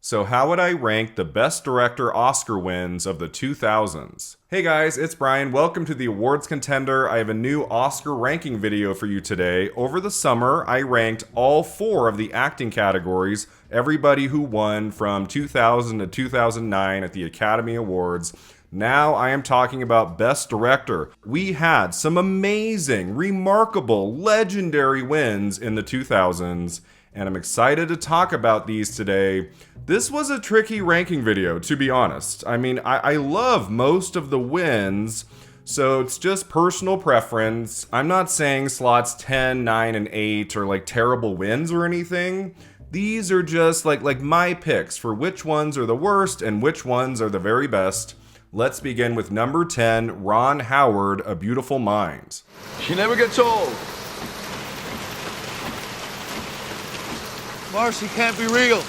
So how would I rank the Best Director Oscar wins of the 2000s? Hey guys, it's Brian. Welcome to the Awards Contender. I have a new Oscar ranking video for you today. Over the summer, I ranked all 4 of the acting categories, everybody who won from 2000 to 2009 at the Academy Awards. Now I am talking about Best Director. We had some amazing, remarkable, legendary wins in the 2000s, and I'm excited to talk about these today. This was a tricky ranking video, to be honest. I mean, I love most of the wins, so it's just personal preference. I'm not saying slots 10, 9, and 8 are like terrible wins or anything. These are just like my picks for which ones are the worst and which ones are the very best. Let's begin with number 10, Ron Howard, A Beautiful Mind. She never gets old. Marcy can't be real.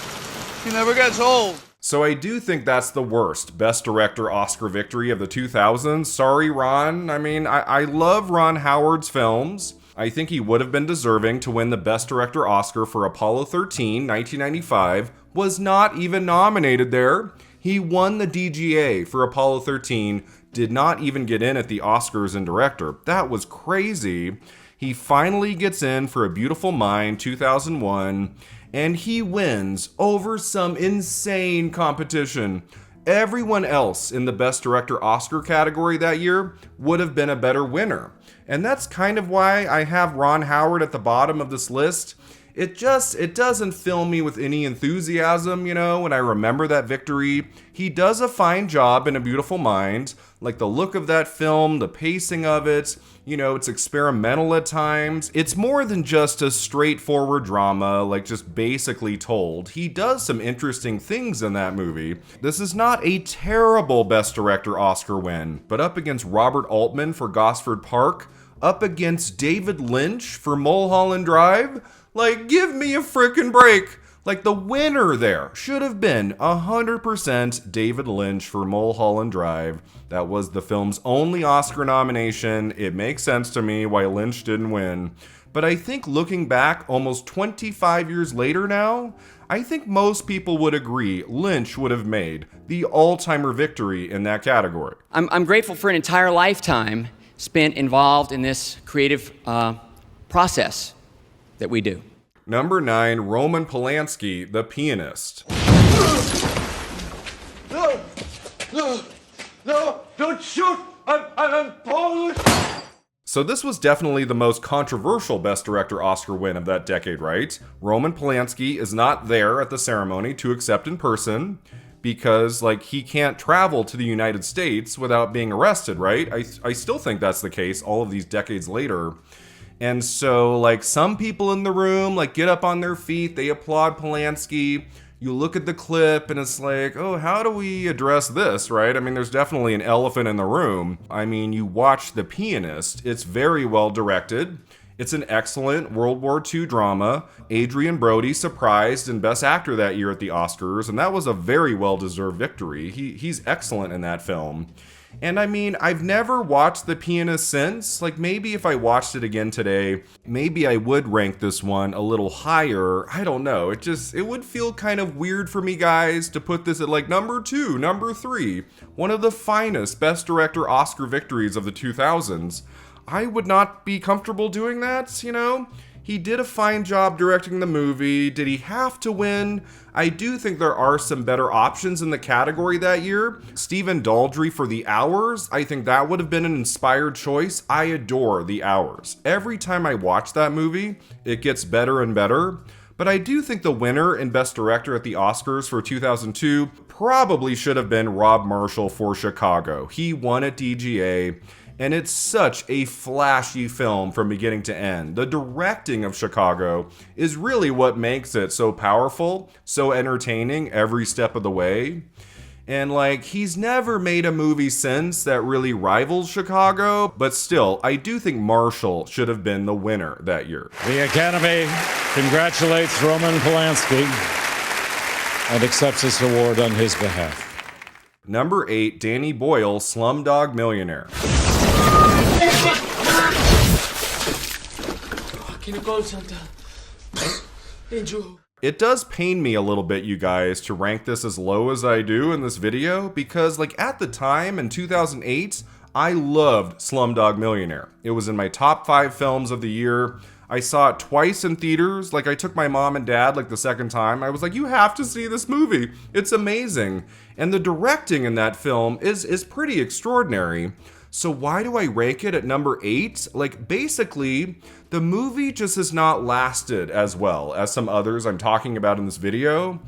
She never gets old. So I do think that's the worst Best Director Oscar victory of the 2000s. Sorry, Ron. I mean, I love Ron Howard's films. I think he would have been deserving to win the Best Director Oscar for Apollo 13, 1995. Was not even nominated there. He won the DGA for Apollo 13, did not even get in at the Oscars in Director. That was crazy. He finally gets in for A Beautiful Mind, 2001, and he wins over some insane competition. Everyone else in the Best Director Oscar category that year would have been a better winner. And that's kind of why I have Ron Howard at the bottom of this list. It doesn't fill me with any enthusiasm, you know, when I remember that victory. He does a fine job in A Beautiful Mind, like the look of that film, the pacing of it, you know, it's experimental at times. It's more than just a straightforward drama, like just basically told. He does some interesting things in that movie. This is not a terrible Best Director Oscar win, but up against Robert Altman for Gosford Park, up against David Lynch for Mulholland Drive. Like, give me a frickin' break. Like, the winner there should have been 100% David Lynch for Mulholland Drive. That was the film's only Oscar nomination. It makes sense to me why Lynch didn't win. But I think looking back almost 25 years later now, I think most people would agree Lynch would have made the all-timer victory in that category. I'm grateful for an entire lifetime spent involved in this creative process that we do. Number 9, Roman Polanski, The Pianist. No, don't shoot! I'm Polish! So this was definitely the most controversial Best Director Oscar win of that decade, right? Roman Polanski is not there at the ceremony to accept in person because, like, he can't travel to the United States without being arrested, right? I still think that's the case all of these decades later. And so, like, some people in the room, like, get up on their feet, they applaud Polanski. You look at the clip and it's like, oh, how do we address this, right? I mean, there's definitely an elephant in the room. I mean, you watch The Pianist, it's very well directed. It's an excellent World War II drama. Adrian Brody surprised in Best Actor that year at the Oscars, and that was a very well-deserved victory. He's excellent in that film. And I mean, I've never watched The Pianist since. Like, maybe if I watched it again today, maybe I would rank this one a little higher. I don't know. It would feel kind of weird for me, guys, to put this at like number 2, number 3. One of the finest Best Director Oscar victories of the 2000s. I would not be comfortable doing that, you know? He did a fine job directing the movie. Did he have to win? I do think there are some better options in the category that year. Stephen Daldry for The Hours, I think that would have been an inspired choice. I adore The Hours. Every time I watch that movie, it gets better and better. But I do think the winner in Best Director at the Oscars for 2002 probably should have been Rob Marshall for Chicago. He won at DGA. And it's such a flashy film from beginning to end. The directing of Chicago is really what makes it so powerful, so entertaining every step of the way. And like, he's never made a movie since that really rivals Chicago, but still, I do think Marshall should have been the winner that year. The Academy congratulates Roman Polanski and accepts this award on his behalf. Number 8, Danny Boyle, Slumdog Millionaire. It does pain me a little bit, you guys, to rank this as low as I do in this video, because like at the time in 2008, I loved Slumdog Millionaire. It was in my top 5 films of the year. I saw it twice in theaters. Like I took my mom and dad like the second time. I was like, you have to see this movie. It's amazing. And the directing in that film is pretty extraordinary. So why do I rank it at number 8? Like basically, the movie just has not lasted as well as some others I'm talking about in this video.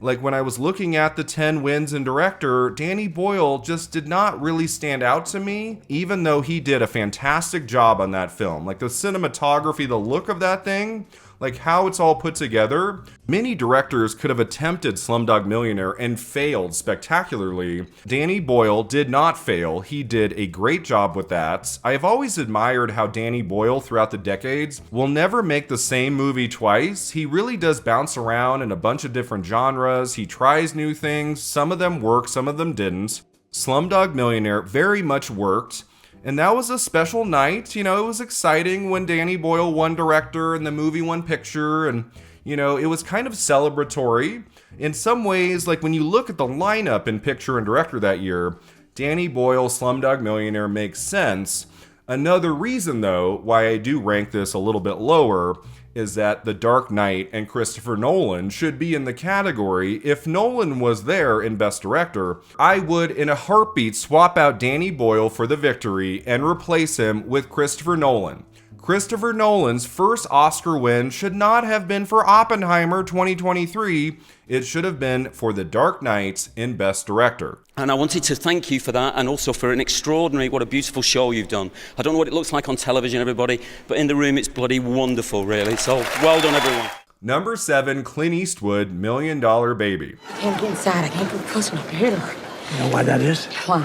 Like when I was looking at the 10 wins in director, Danny Boyle just did not really stand out to me, even though he did a fantastic job on that film. Like the cinematography, the look of that thing, like how it's all put together. Many directors could have attempted Slumdog Millionaire and failed spectacularly. Danny Boyle did not fail. He did a great job with that. I have always admired how Danny Boyle throughout the decades will never make the same movie twice. He really does bounce around in a bunch of different genres. He tries new things. Some of them work, some of them didn't. Slumdog Millionaire very much worked. And that was a special night. You know, it was exciting when Danny Boyle won director and the movie won picture. And, you know, it was kind of celebratory. In some ways, like when you look at the lineup in picture and director that year, Danny Boyle, Slumdog Millionaire makes sense. Another reason, though, why I do rank this a little bit lower is that The Dark Knight and Christopher Nolan should be in the category. If Nolan was there in Best Director, I would in a heartbeat swap out Danny Boyle for The Victory and replace him with Christopher Nolan. Christopher Nolan's first Oscar win should not have been for Oppenheimer 2023. It should have been for The Dark Knight in Best Director. And I wanted to thank you for that, and also for an extraordinary, what a beautiful show you've done. I don't know what it looks like on television, everybody, but in the room it's bloody wonderful, really. So well done, everyone. Number 7, Clint Eastwood, $1 Million Baby. I can't get inside. I can't get close enough to hit her. You know why that is? Why?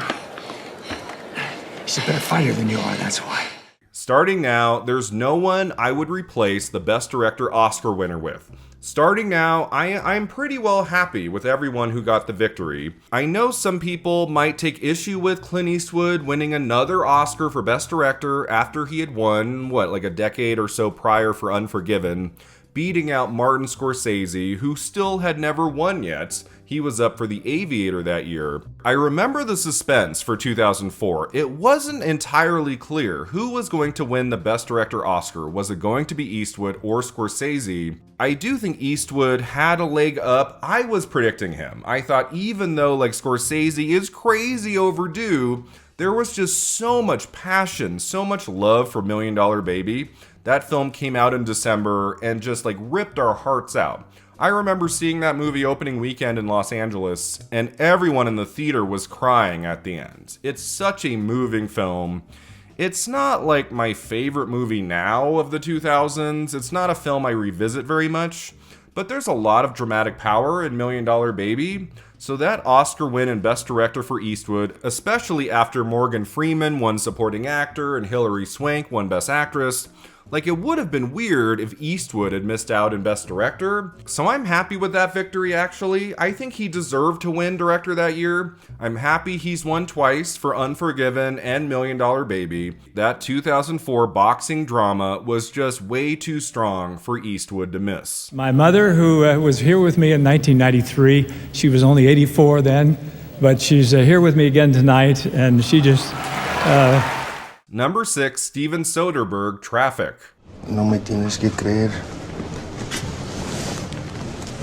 He's a better fighter than you are, that's why. Starting now, there's no one I would replace the Best Director Oscar winner with. Starting now, I'm pretty well happy with everyone who got the victory. I know some people might take issue with Clint Eastwood winning another Oscar for Best Director after he had won, like a decade or so prior for Unforgiven, beating out Martin Scorsese, who still had never won yet. He was up for The Aviator that year. I remember the suspense for 2004. It wasn't entirely clear who was going to win the Best Director Oscar. Was it going to be Eastwood or Scorsese? I do think Eastwood had a leg up. I was predicting him. I thought even though like Scorsese is crazy overdue, there was just so much passion, so much love for $1 Million Baby. That film came out in December and just like ripped our hearts out. I remember seeing that movie opening weekend in Los Angeles, and everyone in the theater was crying at the end. It's such a moving film. It's not like my favorite movie now of the 2000s. It's not a film I revisit very much, but there's a lot of dramatic power in $1 Million Baby. So that Oscar win in Best Director for Eastwood, especially after Morgan Freeman won Supporting Actor and Hilary Swank won Best Actress, like it would have been weird if Eastwood had missed out in Best Director. So I'm happy with that victory, actually. I think he deserved to win Director that year. I'm happy he's won twice for Unforgiven and $1 Million Baby. That 2004 boxing drama was just way too strong for Eastwood to miss. My mother, who was here with me in 1993, she was only 84 then, but she's here with me again tonight, and she just... Number 6, Steven Soderbergh, Traffic. No me tienes que creer,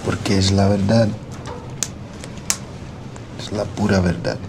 porque es la verdad. Es la pura verdad.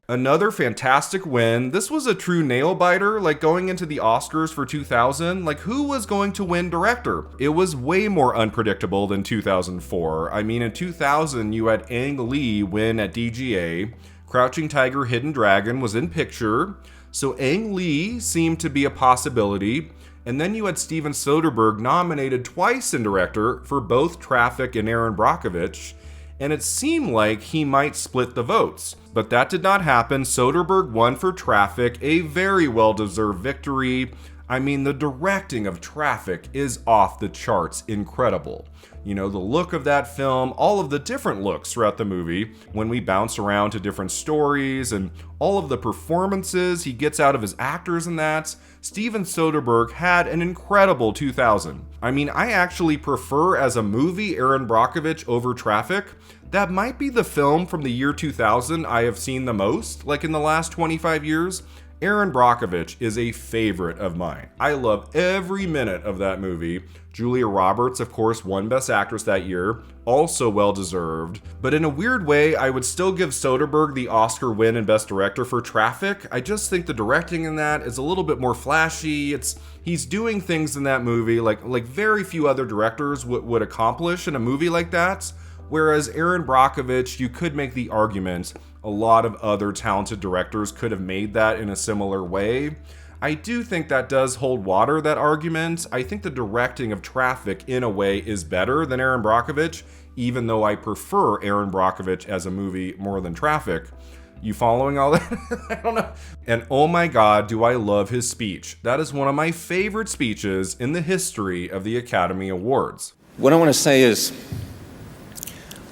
Another fantastic win. This was a true nail-biter, like going into the Oscars for 2000. Like, who was going to win director? It was way more unpredictable than 2004. I mean, in 2000, you had Ang Lee win at DGA. Crouching Tiger, Hidden Dragon was in picture. So Ang Lee seemed to be a possibility, and then you had Steven Soderbergh nominated twice in director for both Traffic and Aaron Brockovich, and it seemed like he might split the votes. But that did not happen. Soderbergh won for Traffic, a very well-deserved victory. I mean, the directing of Traffic is off the charts incredible. You know, the look of that film, all of the different looks throughout the movie, when we bounce around to different stories, and all of the performances he gets out of his actors in that. Steven Soderbergh had an incredible 2000. I mean, I actually prefer as a movie Erin Brockovich over Traffic. That might be the film from the year 2000 I have seen the most, like in the last 25 years. Erin Brockovich is a favorite of mine. I love every minute of that movie. Julia Roberts, of course, won Best Actress that year, also well deserved. But in a weird way, I would still give Soderbergh the Oscar win in Best Director for Traffic. I just think the directing in that is a little bit more flashy. He's doing things in that movie like very few other directors would accomplish in a movie like that. Whereas Erin Brockovich, you could make the argument a lot of other talented directors could have made that in a similar way. I do think that does hold water, that argument. I think the directing of Traffic, in a way, is better than Erin Brockovich, even though I prefer Erin Brockovich as a movie more than Traffic. You following all that? I don't know. And oh my god, do I love his speech. That is one of my favorite speeches in the history of the Academy Awards. What I want to say is,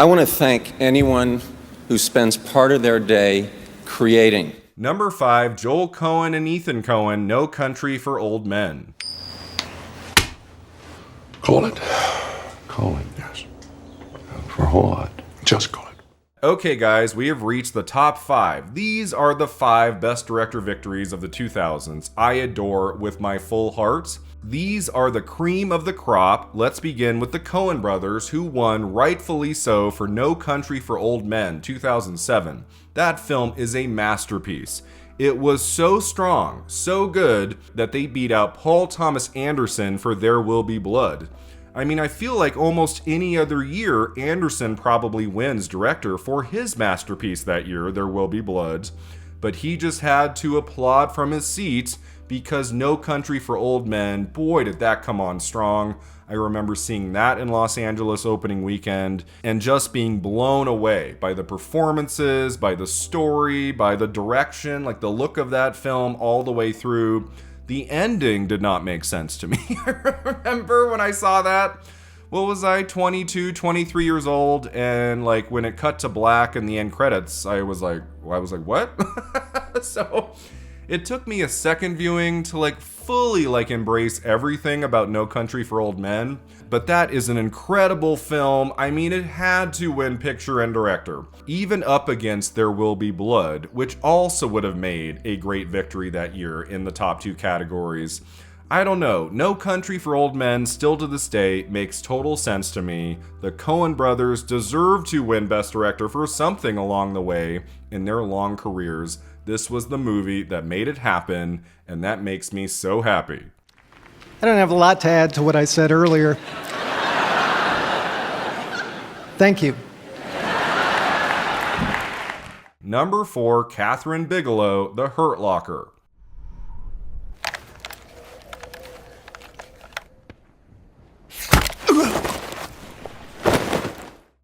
I want to thank anyone who spends part of their day creating. Number 5, Joel Coen and Ethan Coen, No Country for Old Men. Call it. Coen, yes. For what? Just call it. Okay guys, we have reached the top 5. These are the 5 Best Director victories of the 2000s I adore with my full heart. These are the cream of the crop. Let's begin with the Coen brothers, who won rightfully so for No Country for Old Men, 2007. That film is a masterpiece. It was so strong, so good, that they beat out Paul Thomas Anderson for There Will Be Blood. I mean, I feel like almost any other year, Anderson probably wins director for his masterpiece that year, There Will Be Blood. But he just had to applaud from his seat because No Country for Old Men, boy, did that come on strong. I remember seeing that in Los Angeles opening weekend and just being blown away by the performances, by the story, by the direction, like the look of that film all the way through. The ending did not make sense to me. I remember when I saw that, what was I, 22, 23 years old, and like when it cut to black in the end credits, I was like, what? So it took me a second viewing to like fully like embrace everything about No Country for Old Men, but that is an incredible film. I mean, it had to win picture and director, even up against There Will Be Blood, which also would have made a great victory that year in the top 2 categories. I don't know, No Country for Old Men still to this day makes total sense to me. The Coen brothers deserve to win Best Director for something along the way in their long careers. This was the movie that made it happen, and that makes me so happy. I don't have a lot to add to what I said earlier. Thank you. Number 4, Catherine Bigelow, The Hurt Locker.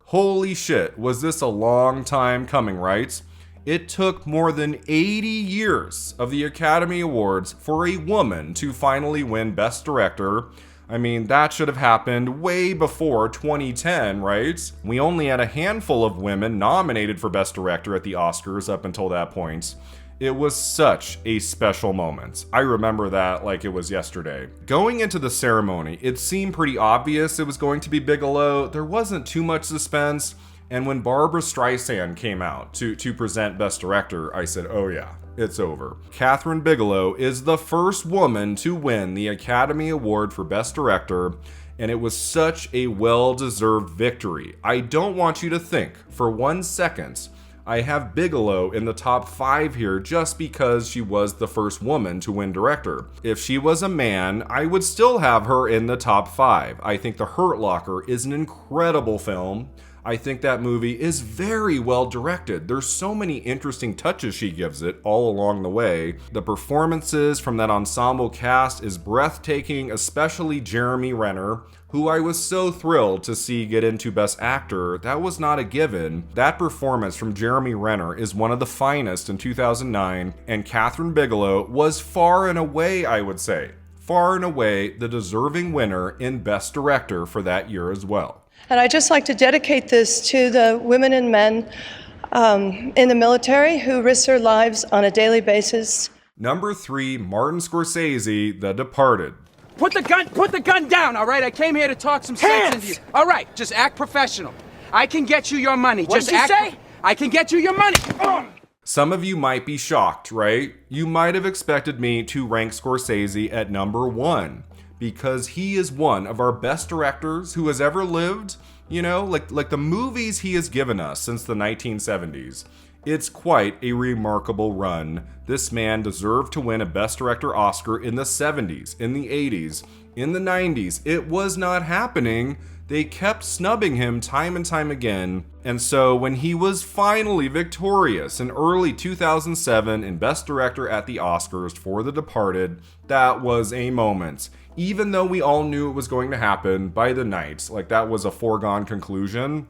Holy shit, was this a long time coming, right? It took more than 80 years of the Academy Awards for a woman to finally win Best Director. I mean, that should have happened way before 2010, right? We only had a handful of women nominated for Best Director at the Oscars up until that point. It was such a special moment. I remember that like it was yesterday. Going into the ceremony, it seemed pretty obvious it was going to be Bigelow. There wasn't too much suspense. And when Barbra Streisand came out to present Best Director, I said, oh yeah, it's over. Catherine Bigelow is the first woman to win the Academy Award for Best Director, and it was such a well-deserved victory. I don't want you to think for 1 second I have Bigelow in the top 5 here just because she was the first woman to win director. If she was a man, I would still have her in the top 5. I think The Hurt Locker is an incredible film. I think that movie is very well directed. There's so many interesting touches she gives it all along the way. The performances from that ensemble cast is breathtaking, especially Jeremy Renner, who I was so thrilled to see get into Best Actor. That was not a given. That performance from Jeremy Renner is one of the finest in 2009, and Catherine Bigelow was far and away, I would say, far and away the deserving winner in Best Director for that year as well. And I'd just like to dedicate this to the women and men in the military who risk their lives on a daily basis. Number 3, Martin Scorsese, The Departed. Put the gun down, all right? I came here to talk some sense into you. All right, just act professional. I can get you your money. What'd you say? I can get you your money. Some of you might be shocked, right? You might have expected me to rank Scorsese at number 1 because he is one of our best directors who has ever lived. You know, like the movies he has given us since the 1970s. It's quite a remarkable run. This man deserved to win a Best Director Oscar in the 70s, in the 80s, in the 90s. It was not happening. They kept snubbing him time and time again. And so when he was finally victorious in early 2007 in Best Director at the Oscars for The Departed, that was a moment. Even though we all knew it was going to happen by the night, like that was a foregone conclusion,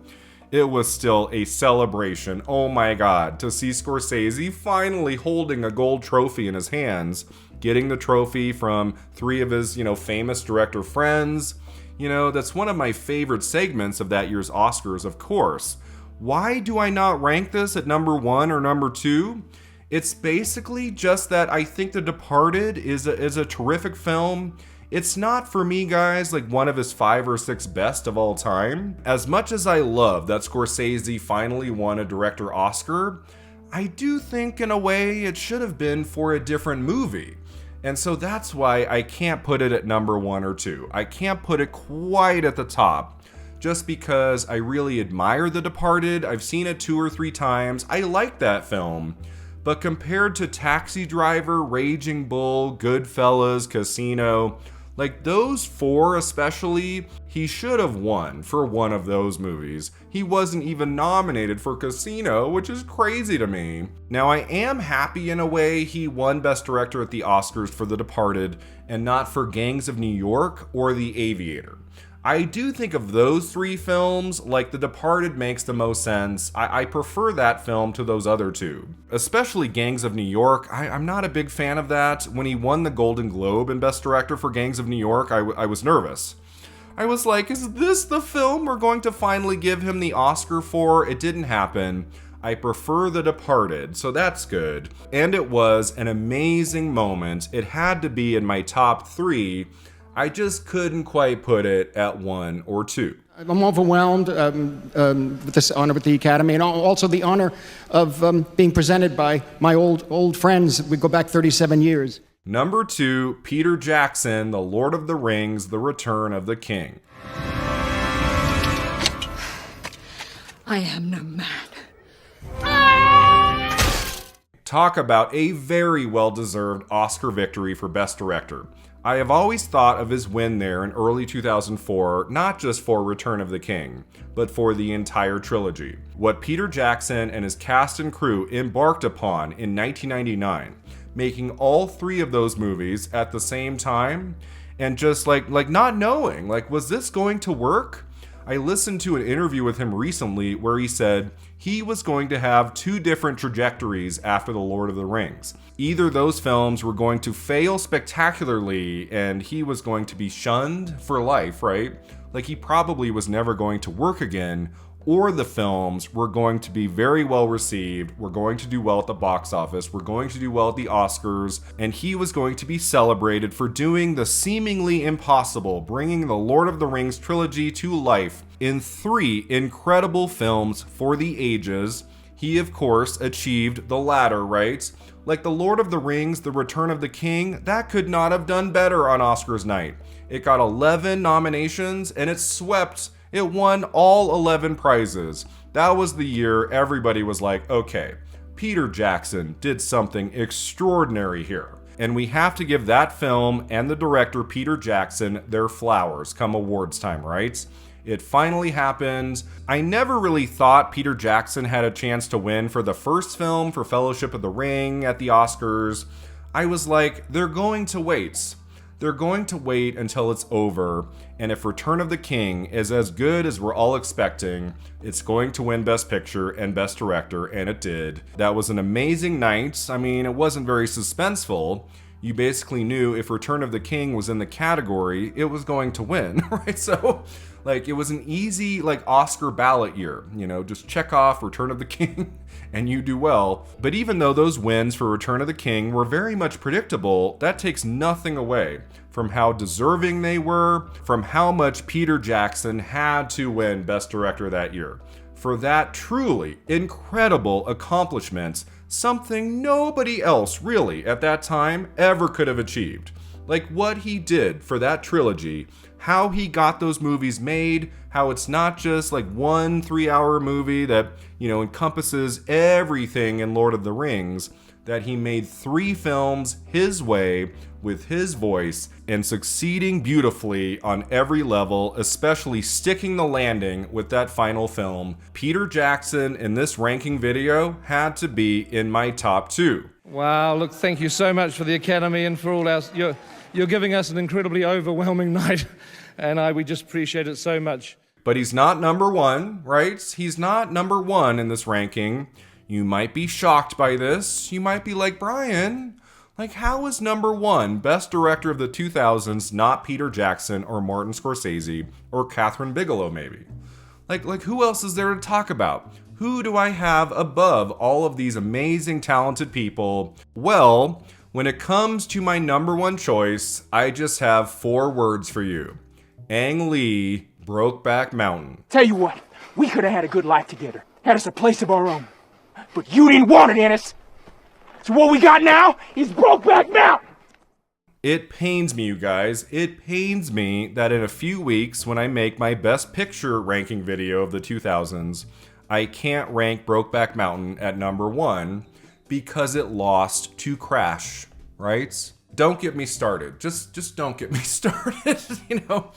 it was still a celebration. Oh my God, to see Scorsese finally holding a gold trophy in his hands, getting the trophy from 3 of his, famous director friends. That's one of my favorite segments of that year's Oscars, of course. Why do I not rank this at number 1 or number 2? It's basically just that I think The Departed is a terrific film. It's not, for me, guys, like one of his 5 or 6 best of all time. As much as I love that Scorsese finally won a director Oscar, I do think in a way it should have been for a different movie. And so that's why I can't put it at number 1 or 2. I can't put it quite at the top, just because I really admire The Departed. I've seen it 2 or 3 times. I like that film. But compared to Taxi Driver, Raging Bull, Goodfellas, Casino, like those 4 especially, he should have won for one of those movies. He wasn't even nominated for Casino, which is crazy to me. Now I am happy in a way he won Best Director at the Oscars for The Departed and not for Gangs of New York or The Aviator. I do think of those 3 films, like The Departed makes the most sense. I prefer that film to those other 2. Especially Gangs of New York. I'm not a big fan of that. When he won the Golden Globe in Best Director for Gangs of New York, I was nervous. I was like, is this the film we're going to finally give him the Oscar for? It didn't happen. I prefer The Departed, so that's good. And it was an amazing moment. It had to be in my top 3. I just couldn't quite put it at 1 or 2. I'm overwhelmed with this honor with the Academy, and also the honor of being presented by my old friends. We go back 37 years. Number 2, Peter Jackson, The Lord of the Rings, The Return of the King. I am no man. Talk about a very well-deserved Oscar victory for Best Director. I have always thought of his win there in early 2004, not just for Return of the King, but for the entire trilogy. What Peter Jackson and his cast and crew embarked upon in 1999, making all 3 of those movies at the same time, and just like not knowing, was this going to work? I listened to an interview with him recently where he said he was going to have 2 different trajectories after The Lord of the Rings. Either those films were going to fail spectacularly and he was going to be shunned for life, right? Like he probably was never going to work again, or the films were going to be very well received, were going to do well at the box office, were going to do well at the Oscars, and he was going to be celebrated for doing the seemingly impossible, bringing the Lord of the Rings trilogy to life in 3 incredible films for the ages. He, of course, achieved the latter, right? Like The Lord of the Rings, The Return of the King, that could not have done better on Oscars night. It got 11 nominations, and it won all 11 prizes. That was the year everybody was like, okay, Peter Jackson did something extraordinary here. And we have to give that film and the director, Peter Jackson, their flowers come awards time, right? It finally happened. I never really thought Peter Jackson had a chance to win for the first film for Fellowship of the Ring at the Oscars. I was like, they're going to wait. They're going to wait until it's over, and if Return of the King is as good as we're all expecting, it's going to win Best Picture and Best Director, and it did. That was an amazing night. I mean, it wasn't very suspenseful. you basically knew if Return of the King was in the category, it was going to win, right? So, like, it was an easy, like, Oscar ballot year, you know, just check off Return of the King and you do well. But even though those wins for Return of the King were very much predictable, that takes nothing away from how deserving they were, from how much Peter Jackson had to win Best Director that year. For that truly incredible accomplishment, something nobody else really at that time ever could have achieved. Like what he did for that trilogy, how he got those movies made, how it's not just like one 3-hour movie that, you know, encompasses everything in Lord of the Rings, that he made 3 films his way with his voice and succeeding beautifully on every level, especially sticking the landing with that final film. Peter Jackson in this ranking video had to be in my top 2. Wow, look, thank you so much for the Academy and for all our... You're giving us an incredibly overwhelming night, and we just appreciate it so much. But he's not number 1, right? He's not number 1 in this ranking. You might be shocked by this. You might be like, Brian, like, how is number 1 Best Director of the 2000s not Peter Jackson or Martin Scorsese or Catherine Bigelow maybe? Like who else is there to talk about? Who do I have above all of these amazing, talented people? Well, when it comes to my number 1 choice, I just have 4 words for you. Ang Lee, Brokeback Mountain. Tell you what, we could have had a good life together. Had us a place of our own. But you didn't want it, Ennis. So what we got now is Brokeback Mountain. It pains me, you guys. It pains me that in a few weeks, when I make my Best Picture ranking video of the 2000s, I can't rank Brokeback Mountain at number 1 because it lost to Crash, right? Don't get me started. Just don't get me started, you know?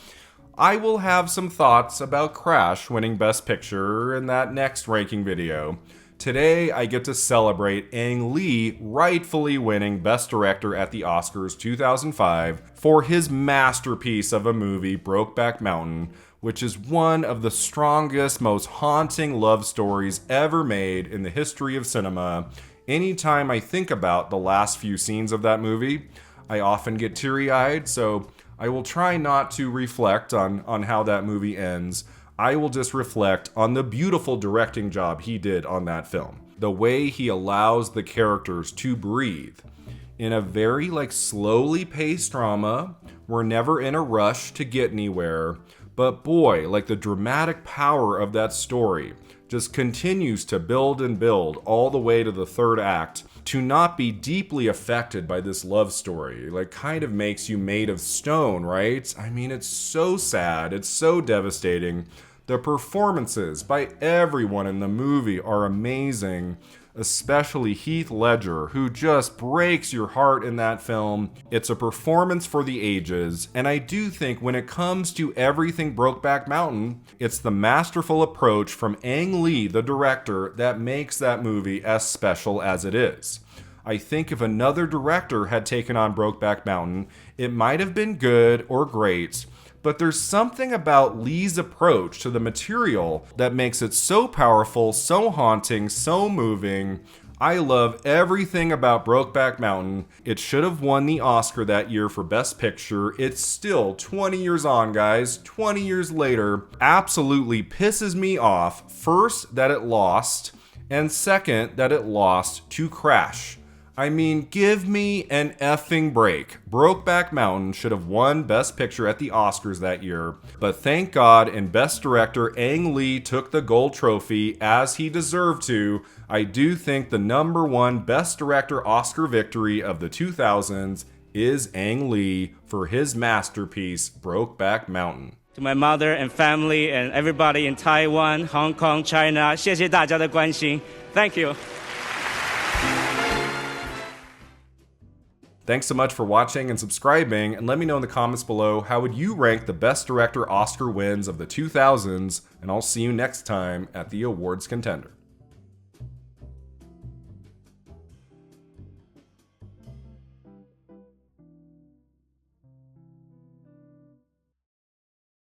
I will have some thoughts about Crash winning Best Picture in that next ranking video. Today, I get to celebrate Ang Lee rightfully winning Best Director at the Oscars 2005 for his masterpiece of a movie, Brokeback Mountain, which is one of the strongest, most haunting love stories ever made in the history of cinema. Anytime I think about the last few scenes of that movie, I often get teary-eyed, so I will try not to reflect on how that movie ends. I will just reflect on the beautiful directing job he did on that film. The way he allows the characters to breathe. In a very slowly paced drama, we're never in a rush to get anywhere, but boy, the dramatic power of that story just continues to build and build all the way to the 3rd act. To not be deeply affected by this love story, kind of makes you made of stone, right? I mean, it's so sad, it's so devastating. The performances by everyone in the movie are amazing, especially Heath Ledger, who just breaks your heart in that film. It's a performance for the ages, and I do think when it comes to everything Brokeback Mountain, it's the masterful approach from Ang Lee, the director, that makes that movie as special as it is. I think if another director had taken on Brokeback Mountain, it might have been good or great, but there's something about Lee's approach to the material that makes it so powerful, so haunting, so moving. I love everything about Brokeback Mountain. It should have won the Oscar that year for Best Picture. It's still 20 years on, guys. 20 years later, absolutely pisses me off. First, that it lost, and second, that it lost to Crash. I mean, give me an effing break. Brokeback Mountain should have won Best Picture at the Oscars that year, but thank God in Best Director, Ang Lee took the gold trophy as he deserved to. I do think the number 1 Best Director Oscar victory of the 2000s is Ang Lee for his masterpiece, Brokeback Mountain. To my mother and family and everybody in Taiwan, Hong Kong, China, 谢谢大家的关心. Thank you. Thanks so much for watching and subscribing, and let me know in the comments below how would you rank the Best Director Oscar wins of the 2000s, and I'll see you next time at the Awards Contender.